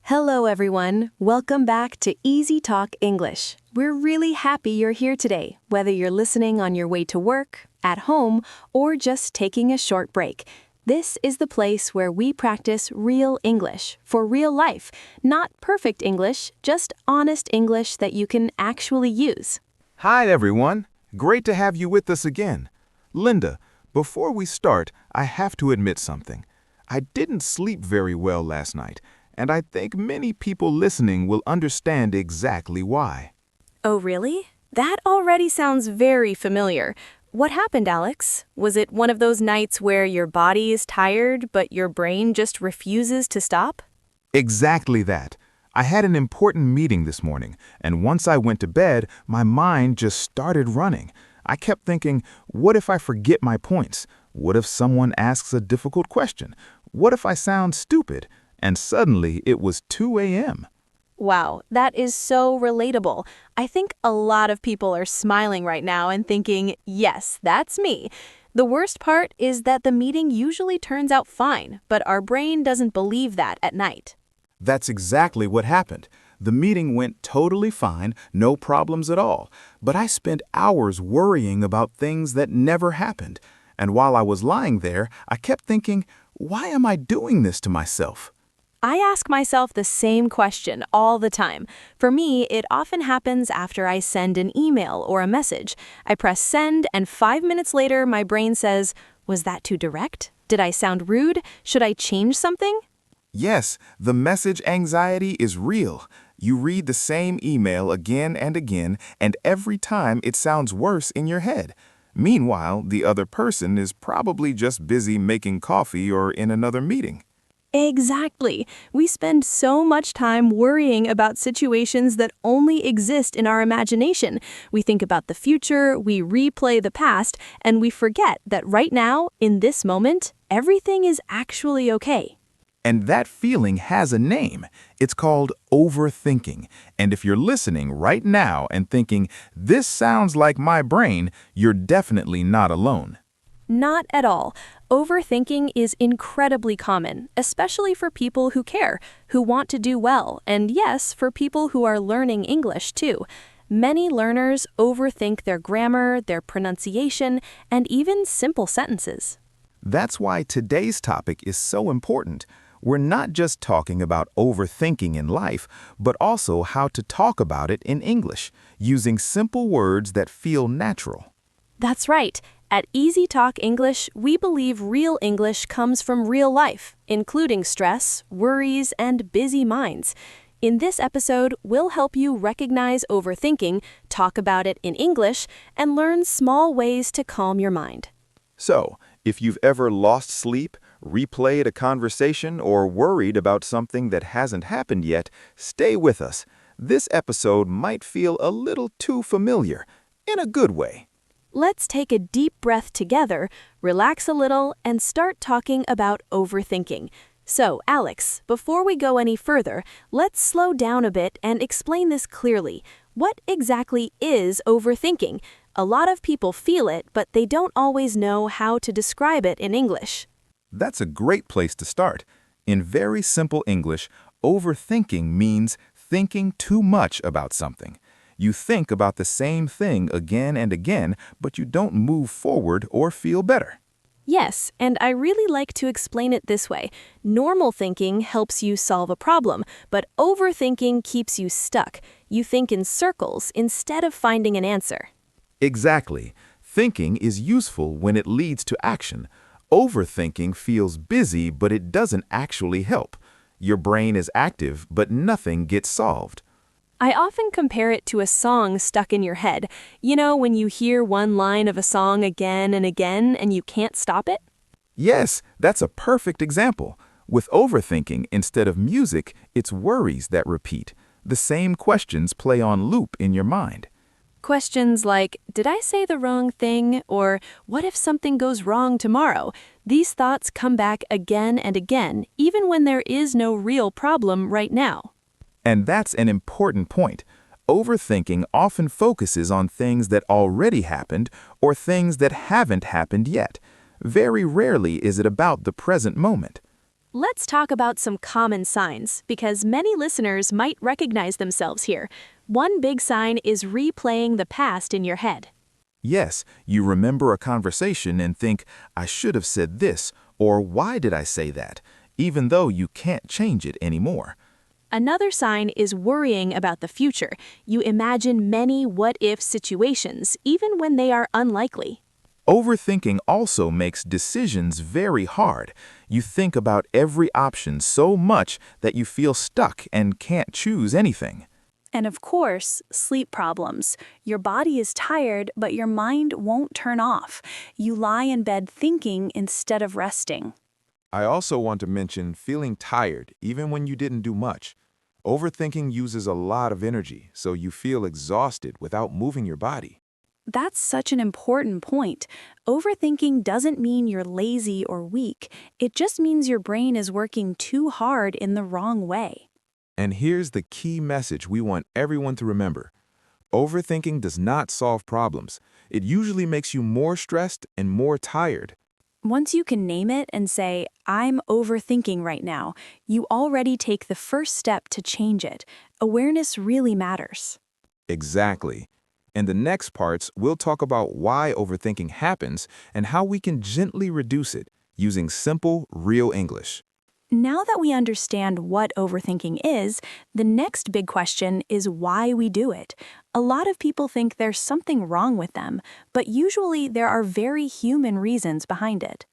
Hello, everyone. Welcome back to EasyTalk English. We're really happy you're here today, whether you're listening on your way to work, at home, or just taking a short break. This is the place where we practice real English for real life, not perfect English, just honest English that you can actually use. Hi, everyone. Great to have you with us again. Linda, before we start, I have to admit something. I didn't sleep very well last night, and I think many people listening will understand exactly why. Oh, really? That already sounds very familiar. What happened, Alex? Was it one of those nights where your body is tired, but your brain just refuses to stop? Exactly that. I had an important meeting this morning, and once I went to bed, my mind just started running. I kept thinking, what if I forget my points? What if someone asks a difficult question? What if I sound stupid? And suddenly it was 2 a.m. Wow, that is so relatable. I think a lot of people are smiling right now and thinking, yes, that's me. The worst part is that the meeting usually turns out fine, but our brain doesn't believe that at night. That's exactly what happened. The meeting went totally fine, no problems at all. But I spent hours worrying about things that never happened. And while I was lying there, I kept thinking, why am I doing this to myself? I ask myself the same question all the time. For me, it often happens after I send an email or a message. I press send, and 5 minutes later, my brain says, was that too direct? Did I sound rude? Should I change something? Yes, the message anxiety is real. You read the same email again and again, and every time it sounds worse in your head. Meanwhile, the other person is probably just busy making coffee or in another meeting. Exactly. We spend so much time worrying about situations that only exist in our imagination. We think about the future, we replay the past, and we forget that right now, in this moment, everything is actually okay. And that feeling has a name. It's called overthinking. And if you're listening right now and thinking, this sounds like my brain, you're definitely not alone. Not at all. Overthinking is incredibly common, especially for people who care, who want to do well, and yes, for people who are learning English too. Many learners overthink their grammar, their pronunciation, and even simple sentences. That's why today's topic is so important. We're not just talking about overthinking in life, but also how to talk about it in English, using simple words that feel natural. That's right. At EasyTalk English, we believe real English comes from real life, including stress, worries, and busy minds. In this episode, we'll help you recognize overthinking, talk about it in English, and learn small ways to calm your mind. So, if you've ever lost sleep, replayed a conversation, or worried about something that hasn't happened yet, stay with us. This episode might feel a little too familiar, in a good way. Let's take a deep breath together, relax a little, and start talking about overthinking. So, Alex, before we go any further, let's slow down a bit and explain this clearly. What exactly is overthinking? A lot of people feel it, but they don't always know how to describe it in English. That's a great place to start. In very simple English, overthinking means thinking too much about something. You think about the same thing again and again, but you don't move forward or feel better. Yes, and I really like to explain it this way. Normal thinking helps you solve a problem, but overthinking keeps you stuck. You think in circles instead of finding an answer. Exactly. Thinking is useful when it leads to action. Overthinking feels busy, but it doesn't actually help. Your brain is active, but nothing gets solved. I often compare it to a song stuck in your head. You know, when you hear one line of a song again and again and you can't stop it? Yes, that's a perfect example. With overthinking, instead of music, it's worries that repeat. The same questions play on loop in your mind. Questions like, did I say the wrong thing? Or what if something goes wrong tomorrow? These thoughts come back again and again, even when there is no real problem right now. And that's an important point. Overthinking often focuses on things that already happened or things that haven't happened yet. Very rarely is it about the present moment. Let's talk about some common signs, because many listeners might recognize themselves here. One big sign is replaying the past in your head. Yes, you remember a conversation and think, I should have said this, or why did I say that, even though you can't change it anymore. Another sign is worrying about the future. You imagine many what-if situations, even when they are unlikely. Overthinking also makes decisions very hard. You think about every option so much that you feel stuck and can't choose anything. And of course, sleep problems. Your body is tired, but your mind won't turn off. You lie in bed thinking instead of resting. I also want to mention feeling tired even when you didn't do much. Overthinking uses a lot of energy, so you feel exhausted without moving your body. That's such an important point. Overthinking doesn't mean you're lazy or weak. It just means your brain is working too hard in the wrong way. And here's the key message we want everyone to remember. Overthinking does not solve problems. It usually makes you more stressed and more tired. Once you can name it and say, I'm overthinking right now, you already take the first step to change it. Awareness really matters. Exactly. In the next parts, we'll talk about why overthinking happens and how we can gently reduce it using simple, real English. Now that we understand what overthinking is, the next big question is why we do it. A lot of people think there's something wrong with them, but usually there are very human reasons behind it.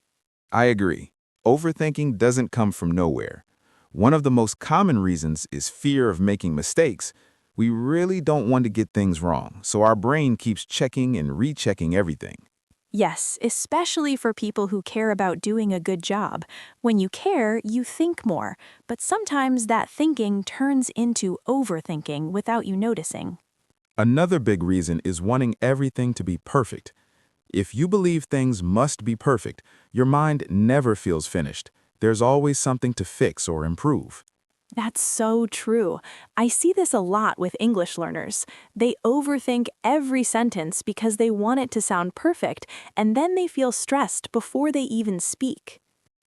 I agree. Overthinking doesn't come from nowhere. One of the most common reasons is fear of making mistakes. We really don't want to get things wrong, so our brain keeps checking and rechecking everything. Yes, especially for people who care about doing a good job. When you care, you think more, but sometimes that thinking turns into overthinking without you noticing. Another big reason is wanting everything to be perfect. If you believe things must be perfect, your mind never feels finished. There's always something to fix or improve. That's so true. I see this a lot with English learners. They overthink every sentence because they want it to sound perfect, and then they feel stressed before they even speak.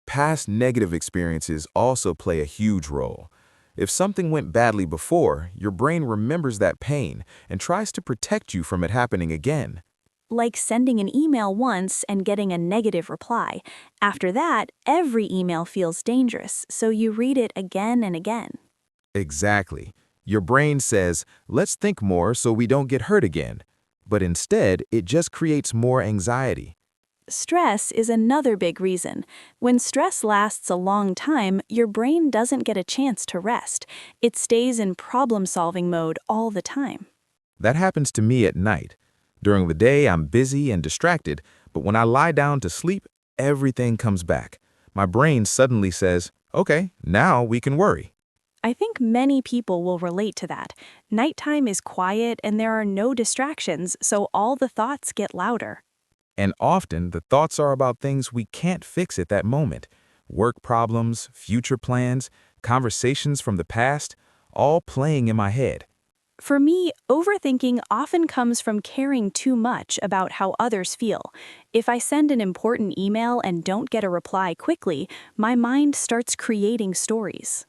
Past negative experiences also play a huge role. If something went badly before, your brain remembers that pain and tries to protect you from it happening again. Like sending an email once and getting a negative reply. After that, every email feels dangerous, so you read it again and again. Exactly. Your brain says, let's think more so we don't get hurt again. But instead, it just creates more anxiety. Stress is another big reason. When stress lasts a long time, your brain doesn't get a chance to rest. It stays in problem-solving mode all the time. That happens to me at night. During the day, I'm busy and distracted, but when I lie down to sleep, everything comes back. My brain suddenly says, okay, now we can worry. I think many people will relate to that. Nighttime is quiet and there are no distractions, so all the thoughts get louder. And often, the thoughts are about things we can't fix at that moment. Work problems, future plans, conversations from the past, all playing in my head. For me, overthinking often comes from caring too much about how others feel. If I send an important email and don't get a reply quickly, my mind starts creating stories.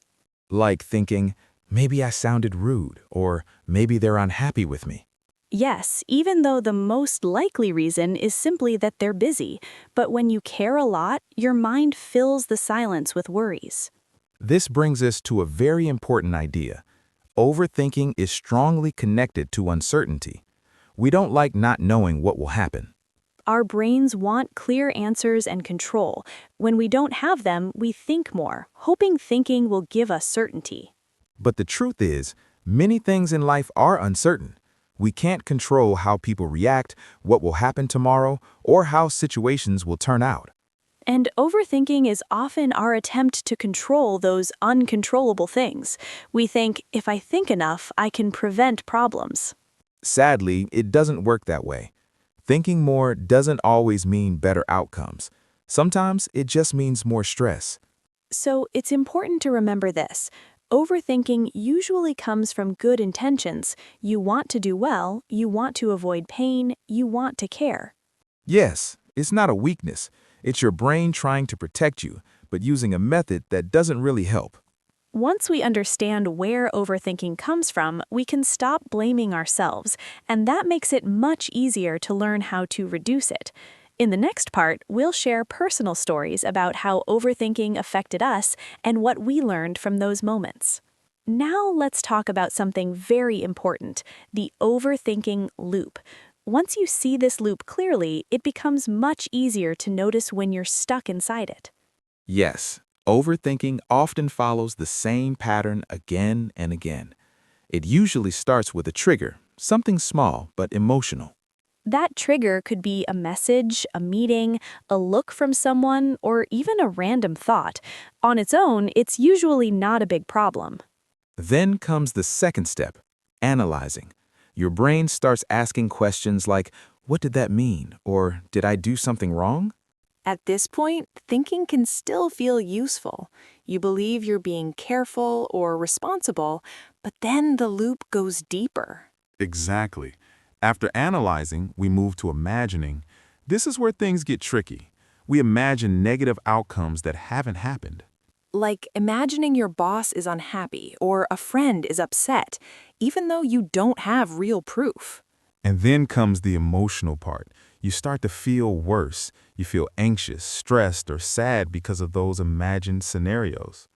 Like thinking, maybe I sounded rude, or maybe they're unhappy with me. Yes, even though the most likely reason is simply that they're busy. But when you care a lot, your mind fills the silence with worries. This brings us to a very important idea. Overthinking is strongly connected to uncertainty. We don't like not knowing what will happen. Our brains want clear answers and control. When we don't have them, we think more, hoping thinking will give us certainty. But the truth is, many things in life are uncertain. We can't control how people react, what will happen tomorrow, or how situations will turn out. And overthinking is often our attempt to control those uncontrollable things. We think, if I think enough, I can prevent problems. Sadly, it doesn't work that way. Thinking more doesn't always mean better outcomes. Sometimes it just means more stress. So it's important to remember this. Overthinking usually comes from good intentions. You want to do well, you want to avoid pain, you want to care. Yes, it's not a weakness. It's your brain trying to protect you, but using a method that doesn't really help. Once we understand where overthinking comes from, we can stop blaming ourselves, and that makes it much easier to learn how to reduce it. In the next part, we'll share personal stories about how overthinking affected us and what we learned from those moments. Now let's talk about something very important, the overthinking loop. Once you see this loop clearly, it becomes much easier to notice when you're stuck inside it. Yes, overthinking often follows the same pattern again and again. It usually starts with a trigger, something small but emotional. That trigger could be a message, a meeting, a look from someone, or even a random thought. On its own, it's usually not a big problem. Then comes the second step, analyzing. Your brain starts asking questions like, what did that mean? Or did I do something wrong? At this point, thinking can still feel useful. You believe you're being careful or responsible, but then the loop goes deeper. Exactly. After analyzing, we move to imagining. This is where things get tricky. We imagine negative outcomes that haven't happened. Like imagining your boss is unhappy or a friend is upset, even though you don't have real proof. And then comes the emotional part. You start to feel worse. You feel anxious, stressed, or sad because of those imagined scenarios.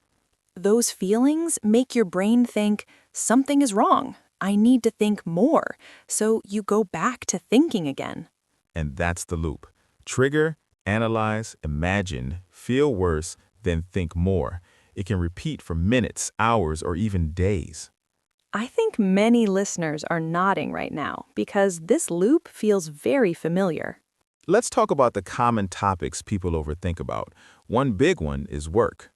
Those feelings make your brain think, something is wrong. I need to think more. So you go back to thinking again. And that's the loop. Trigger, analyze, imagine, feel worse, then think more. It can repeat for minutes, hours, or even days. I think many listeners are nodding right now because this loop feels very familiar. Let's talk about the common topics people overthink about. One big one is work.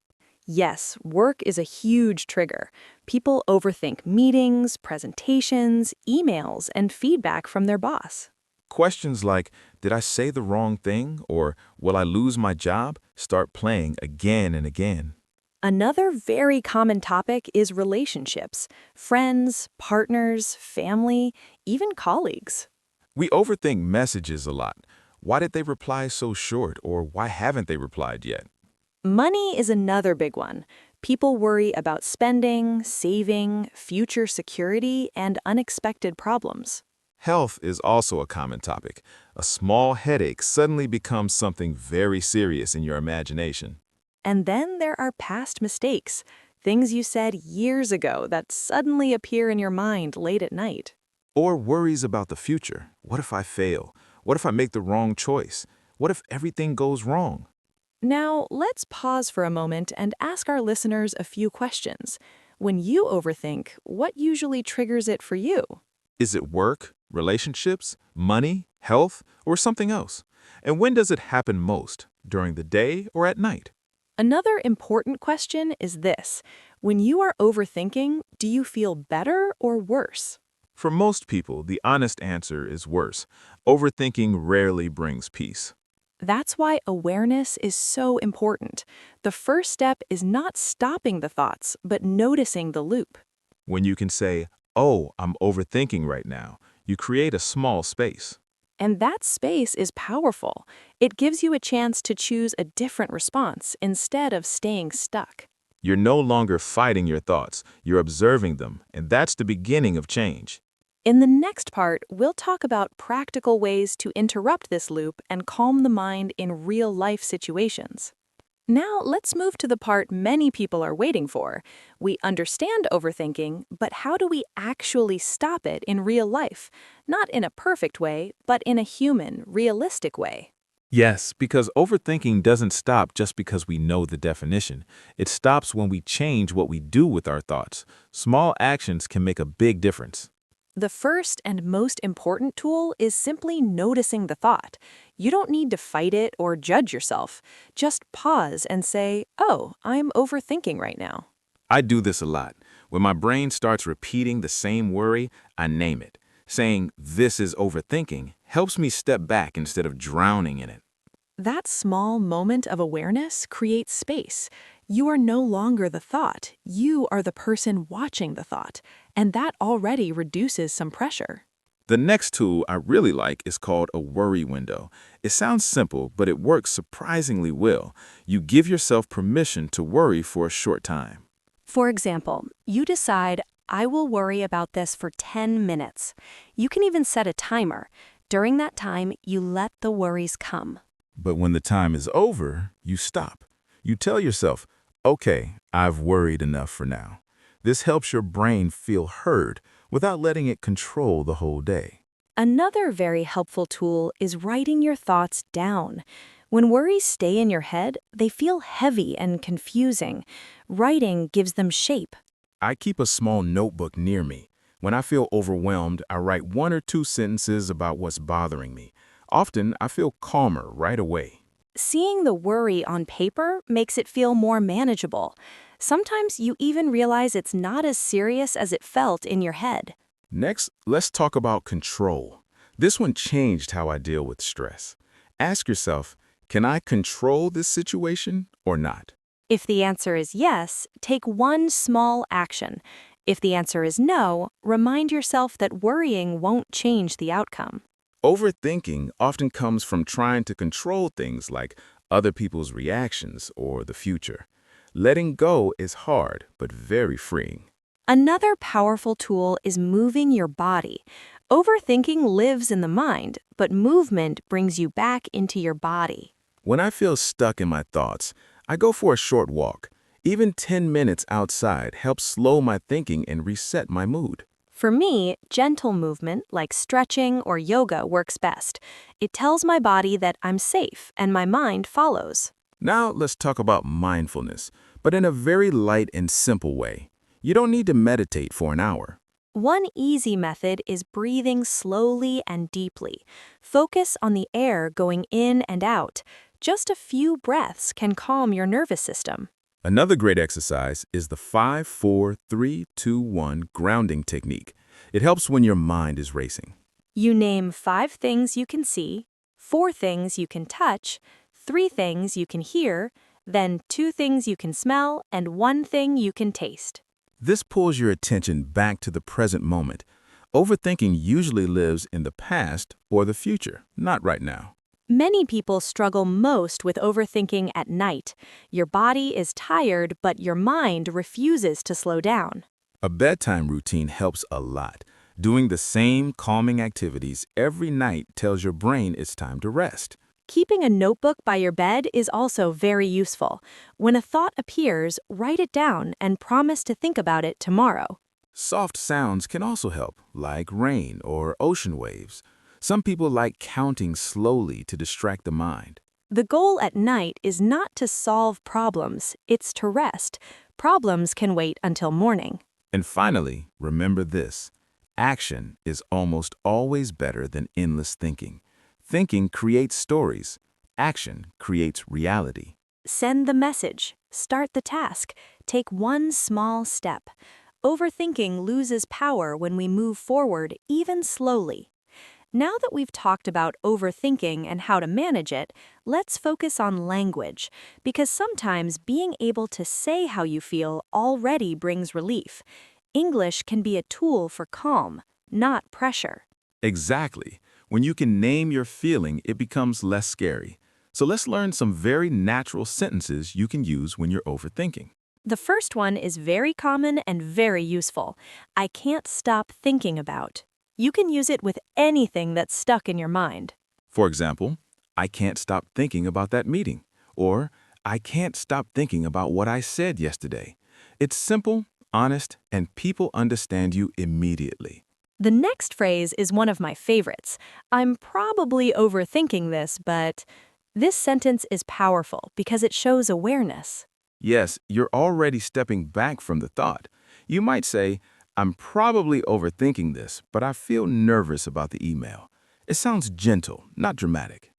Yes, work is a huge trigger. People overthink meetings, presentations, emails, and feedback from their boss. Questions like, did I say the wrong thing? Or will I lose my job? Start playing again and again. Another very common topic is relationships. Friends, partners, family, even colleagues. We overthink messages a lot. Why did they reply so short? Or why haven't they replied yet? Money is another big one. People worry about spending, saving, future security, and unexpected problems. Health is also a common topic. A small headache suddenly becomes something very serious in your imagination. And then there are past mistakes, things you said years ago that suddenly appear in your mind late at night. Or worries about the future. What if I fail? What if I make the wrong choice? What if everything goes wrong? Now, let's pause for a moment and ask our listeners a few questions. When you overthink, what usually triggers it for you? Is it work, relationships, money, health, or something else? And when does it happen most? During the day or at night? Another important question is this. When you are overthinking, do you feel better or worse? For most people, the honest answer is worse. Overthinking rarely brings peace. That's why awareness is so important. The first step is not stopping the thoughts, but noticing the loop. When you can say, oh, I'm overthinking right now, you create a small space. And that space is powerful. It gives you a chance to choose a different response instead of staying stuck. You're no longer fighting your thoughts, you're observing them, and that's the beginning of change. In the next part, we'll talk about practical ways to interrupt this loop and calm the mind in real-life situations. Now, let's move to the part many people are waiting for. We understand overthinking, but how do we actually stop it in real life? Not in a perfect way, but in a human, realistic way. Yes, because overthinking doesn't stop just because we know the definition. It stops when we change what we do with our thoughts. Small actions can make a big difference. The first and most important tool is simply noticing the thought. You don't need to fight it or judge yourself. Just pause and say, oh, I'm overthinking right now. I do this a lot. When my brain starts repeating the same worry, I name it. Saying, this is overthinking, helps me step back instead of drowning in it. That small moment of awareness creates space. You are no longer the thought. You are the person watching the thought, and that already reduces some pressure. The next tool I really like is called a worry window. It sounds simple, but it works surprisingly well. You give yourself permission to worry for a short time. For example, you decide, I will worry about this for 10 minutes. You can even set a timer. During that time, you let the worries come. But when the time is over, you stop. You tell yourself, okay, I've worried enough for now. This helps your brain feel heard without letting it control the whole day. Another very helpful tool is writing your thoughts down. When worries stay in your head, they feel heavy and confusing. Writing gives them shape. I keep a small notebook near me. When I feel overwhelmed, I write 1 or 2 sentences about what's bothering me. Often, I feel calmer right away. Seeing the worry on paper makes it feel more manageable. Sometimes you even realize it's not as serious as it felt in your head. Next, let's talk about control. This one changed how I deal with stress. Ask yourself, can I control this situation or not? If the answer is yes, take one small action. If the answer is no, remind yourself that worrying won't change the outcome. Overthinking often comes from trying to control things like other people's reactions or the future. Letting go is hard, but very freeing. Another powerful tool is moving your body. Overthinking lives in the mind, but movement brings you back into your body. When I feel stuck in my thoughts, I go for a short walk. Even 10 minutes outside helps slow my thinking and reset my mood. For me, gentle movement like stretching or yoga works best. It tells my body that I'm safe and my mind follows. Now let's talk about mindfulness, but in a very light and simple way. You don't need to meditate for an hour. One easy method is breathing slowly and deeply. Focus on the air going in and out. Just a few breaths can calm your nervous system. Another great exercise is the 5-4-3-2-1 grounding technique. It helps when your mind is racing. You name 5 things you can see, 4 things you can touch, 3 things you can hear, then 2 things you can smell, and 1 thing you can taste. This pulls your attention back to the present moment. Overthinking usually lives in the past or the future, not right now. Many people struggle most with overthinking at night. Your body is tired, but your mind refuses to slow down. A bedtime routine helps a lot. Doing the same calming activities every night tells your brain it's time to rest. Keeping a notebook by your bed is also very useful. When a thought appears, write it down and promise to think about it tomorrow. Soft sounds can also help, like rain or ocean waves. Some people like counting slowly to distract the mind. The goal at night is not to solve problems, it's to rest. Problems can wait until morning. And finally, remember this. Action is almost always better than endless thinking. Thinking creates stories. Action creates reality. Send the message. Start the task. Take one small step. Overthinking loses power when we move forward, even slowly. Now that we've talked about overthinking and how to manage it, let's focus on language, because sometimes being able to say how you feel already brings relief. English can be a tool for calm, not pressure. Exactly. When you can name your feeling, it becomes less scary. So let's learn some very natural sentences you can use when you're overthinking. The first one is very common and very useful. I can't stop thinking about. You can use it with anything that's stuck in your mind. For example, I can't stop thinking about that meeting. Or, I can't stop thinking about what I said yesterday. It's simple, honest, and people understand you immediately. The next phrase is one of my favorites. I'm probably overthinking this, but this sentence is powerful because it shows awareness. Yes, you're already stepping back from the thought. You might say, I'm probably overthinking this, but I feel nervous about the email. It sounds gentle, not dramatic.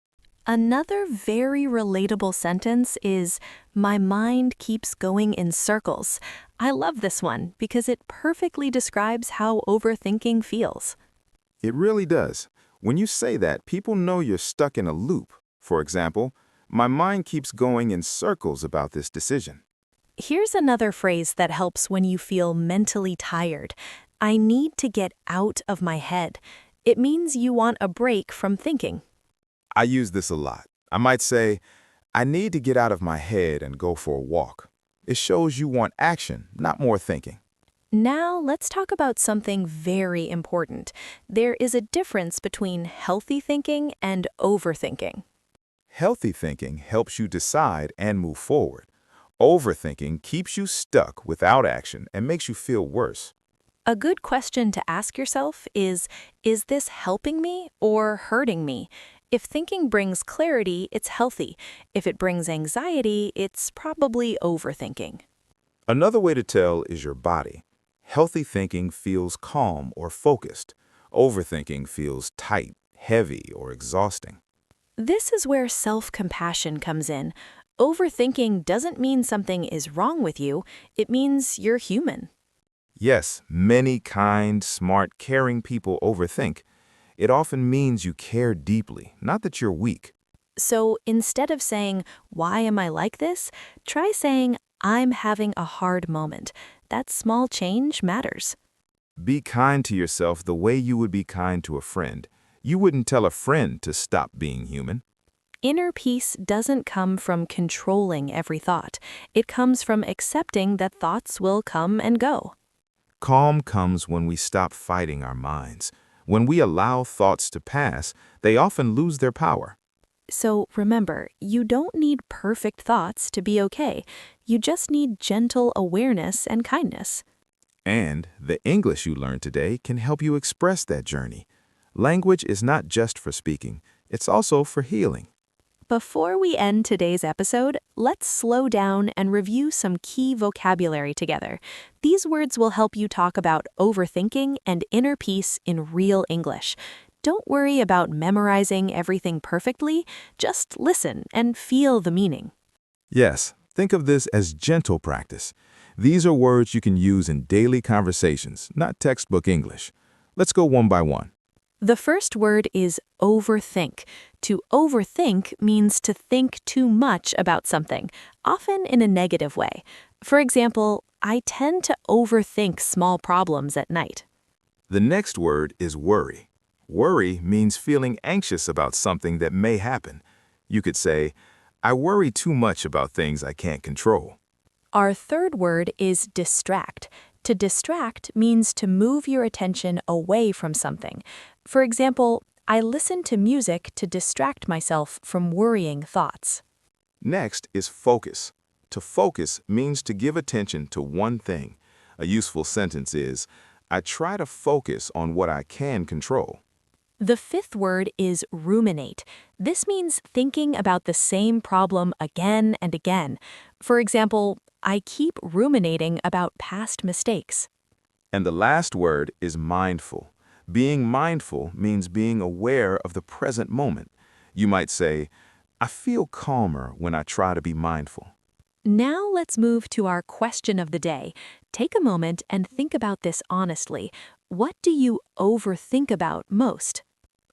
Another very relatable sentence is, my mind keeps going in circles. I love this one because it perfectly describes how overthinking feels. It really does. When you say that, people know you're stuck in a loop. For example, my mind keeps going in circles about this decision. Here's another phrase that helps when you feel mentally tired. I need to get out of my head. It means you want a break from thinking. I use this a lot. I might say, I need to get out of my head and go for a walk. It shows you want action, not more thinking. Now, let's talk about something very important. There is a difference between healthy thinking and overthinking. Healthy thinking helps you decide and move forward. Overthinking keeps you stuck without action and makes you feel worse. A good question to ask yourself is this helping me or hurting me? If thinking brings clarity, it's healthy. If it brings anxiety, it's probably overthinking. Another way to tell is your body. Healthy thinking feels calm or focused. Overthinking feels tight, heavy, or exhausting. This is where self-compassion comes in. Overthinking doesn't mean something is wrong with you, it means you're human. Yes, many kind, smart, caring people overthink. It often means you care deeply, not that you're weak. So instead of saying, "Why am I like this?" try saying, "I'm having a hard moment." That small change matters. Be kind to yourself the way you would be kind to a friend. You wouldn't tell a friend to stop being human. Inner peace doesn't come from controlling every thought. It comes from accepting that thoughts will come and go. Calm comes when we stop fighting our minds. When we allow thoughts to pass, they often lose their power. So remember, you don't need perfect thoughts to be okay. You just need gentle awareness and kindness. And the English you learned today can help you express that journey. Language is not just for speaking, it's also for healing. Before we end today's episode, let's slow down and review some key vocabulary together. These words will help you talk about overthinking and inner peace in real English. Don't worry about memorizing everything perfectly, just listen and feel the meaning. Yes, think of this as gentle practice. These are words you can use in daily conversations, not textbook English. Let's go one by one. The first word is overthink. To overthink means to think too much about something, often in a negative way. For example, I tend to overthink small problems at night. The next word is worry. Worry means feeling anxious about something that may happen. You could say, I worry too much about things I can't control. Our third word is distract. To distract means to move your attention away from something. For example, I listen to music to distract myself from worrying thoughts. Next is focus. To focus means to give attention to one thing. A useful sentence is, I try to focus on what I can control. The fifth word is ruminate. This means thinking about the same problem again and again. For example, I keep ruminating about past mistakes. And the last word is mindful. Being mindful means being aware of the present moment. You might say, I feel calmer when I try to be mindful. Now let's move to our question of the day. Take a moment and think about this honestly. What do you overthink about most?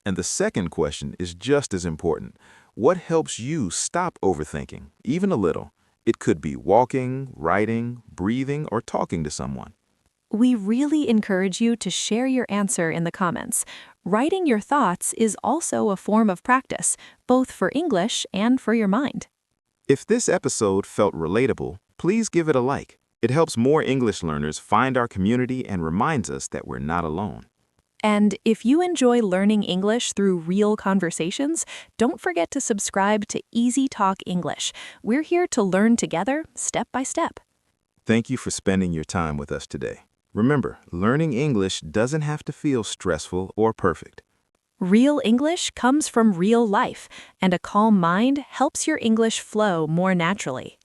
And the second question is just as important. What helps you stop overthinking, even a little? It could be walking, writing, breathing, or talking to someone. We really encourage you to share your answer in the comments. Writing your thoughts is also a form of practice, both for English and for your mind. If this episode felt relatable, please give it a like. It helps more English learners find our community and reminds us that we're not alone. And if you enjoy learning English through real conversations, don't forget to subscribe to EasyTalk English. We're here to learn together, step by step. Thank you for spending your time with us today. Remember, learning English doesn't have to feel stressful or perfect. Real English comes from real life, and a calm mind helps your English flow more naturally.